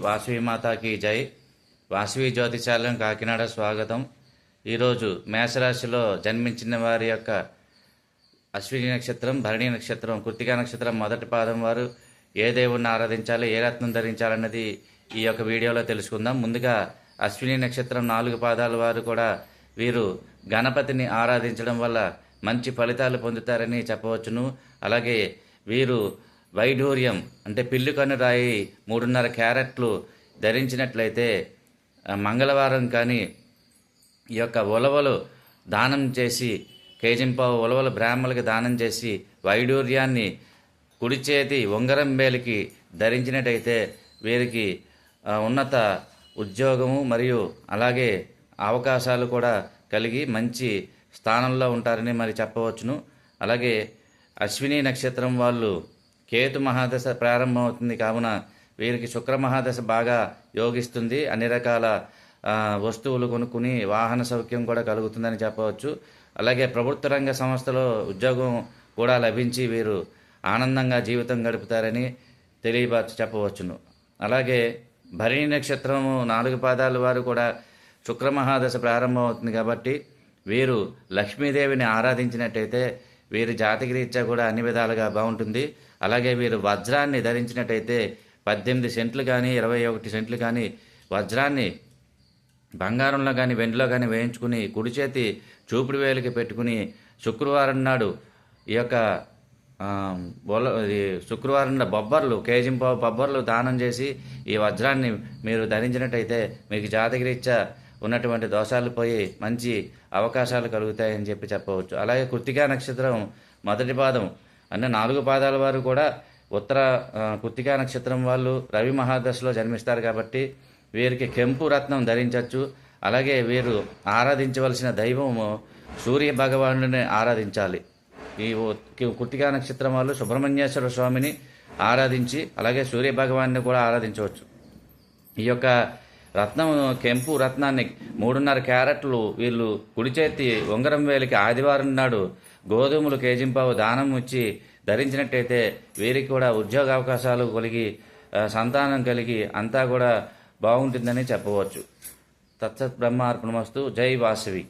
వాసవి మాతాకి జై. వాసవి జ్యోతిషాలయం కాకినాడ స్వాగతం. ఈరోజు మేషరాశిలో జన్మించిన వారి యొక్క అశ్విని నక్షత్రం, భరణి నక్షత్రం, కృత్తికా నక్షత్రం మొదటి పాదం వారు ఏ దేవుణ్ణి ఆరాధించాలి, ఏ రత్నం ధరించాలన్నది ఈ యొక్క వీడియోలో తెలుసుకుందాం. ముందుగా అశ్విని నక్షత్రం 4 పాదాల వారు కూడా వీరు గణపతిని ఆరాధించడం వల్ల మంచి ఫలితాలు పొందుతారని చెప్పవచ్చును. అలాగే వీరు వైఢూర్యం అంటే పిల్లి కన్ను రాయి 3.5 క్యారెట్లు ధరించినట్లయితే మంగళవారం కానీ ఈ యొక్క ఉలవలు దానం చేసి కేజింపావు ఉలవలు బ్రాహ్మణులకి దానం చేసి వైడూర్యాన్ని కుడి చేతి ఉంగరం వేలికి ధరించినట్టయితే వీరికి ఉన్నత ఉద్యోగము మరియు అలాగే అవకాశాలు కూడా కలిగి మంచి స్థానంలో ఉంటారని మరి చెప్పవచ్చును. అలాగే అశ్విని నక్షత్రం వాళ్ళు కేతు మహాదశ ప్రారంభమవుతుంది కావున వీరికి శుక్ర మహాదశ బాగా యోగిస్తుంది. అన్ని రకాల వస్తువులు కొనుక్కుని వాహన సౌఖ్యం కూడా కలుగుతుందని చెప్పవచ్చు. అలాగే ప్రభుత్వ రంగ సంస్థలో ఉద్యోగం కూడా లభించి వీరు ఆనందంగా జీవితం గడుపుతారని చెప్పవచ్చును. అలాగే భరణి నక్షత్రము 4 పాదాల వారు కూడా శుక్ర మహాదశ ప్రారంభమవుతుంది కాబట్టి వీరు లక్ష్మీదేవిని ఆరాధించినట్టయితే వీరి జాతక రీత్యా కూడా అన్ని విధాలుగా బాగుంటుంది. అలాగే వీరు వజ్రాన్ని ధరించినట్టయితే 18 సెంట్లు కానీ 21 సెంట్లు కానీ వజ్రాన్ని బంగారంలో కానీ వెండిలో కానీ వేయించుకుని కుడి చేతి చూపుడు వేలికి పెట్టుకుని శుక్రవారం నాడు ఈ యొక్క శుక్రవారం బొబ్బర్లు కేజింపావు బొబ్బర్లు దానం చేసి ఈ వజ్రాన్ని మీరు ధరించినట్టయితే మీకు జాతకరీత్యా ఉన్నటువంటి దోషాలు పోయి మంచి అవకాశాలు కలుగుతాయని చెప్పవచ్చు. అలాగే కృత్తికా నక్షత్రం మొదటి పాదం అంటే 4 పాదాల వారు కూడా ఉత్తర కృత్తికా నక్షత్రం వాళ్ళు రవి మహాదశలో జన్మిస్తారు కాబట్టి వీరికి కెంపు రత్నం ధరించవచ్చు. అలాగే వీరు ఆరాధించవలసిన దైవము సూర్య భగవానుడిని ఆరాధించాలి. ఈ కృత్తికా నక్షత్రం వాళ్ళు సుబ్రహ్మణ్యేశ్వర స్వామిని ఆరాధించి అలాగే సూర్య భగవాన్ని కూడా ఆరాధించవచ్చు. ఈ యొక్క రత్నం కెంపు రత్నాన్ని 3.5 క్యారెట్లు వీళ్ళు కుడి చేతి ఉంగరం వేలికి ఆదివారం నాడు గోధుమలు కేజింపావు దానం ఇచ్చి ధరించినట్టయితే వీరికి కూడా ఉద్యోగ అవకాశాలు కలిగి సంతానం కలిగి అంతా కూడా బాగుంటుందని చెప్పవచ్చు. తత్సత్ బ్రహ్మార్పణమస్తు. జై వాసవి.